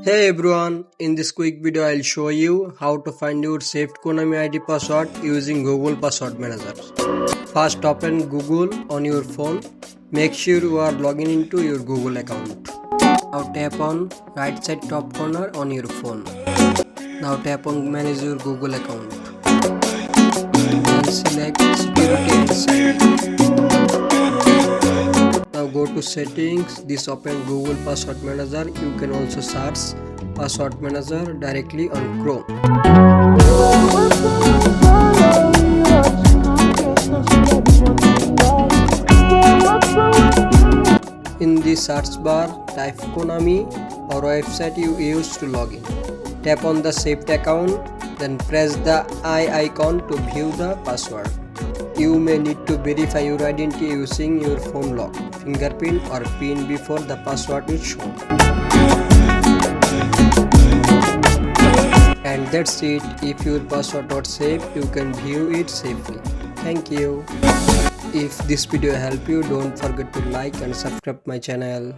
Hey everyone, in this quick video I'll show you how to find your saved Konami ID password using Google Password Manager. First open Google on your phone. Make sure you are logging into your Google account. Now tap on right side top corner on your phone. Now tap on manage your Google account. Then select security and settings. Now go to settings. This open Google Password Manager. You can also search Password Manager directly on Chrome. In the search bar, type Konami or website you use to log in. Tap on the saved account, then press the eye icon to view the password. You may need to verify your identity using your phone lock, fingerprint or PIN before the password is shown. And that's it. If your password not saved, you can view it safely. Thank you. If this video helped you, don't forget to like and subscribe my channel.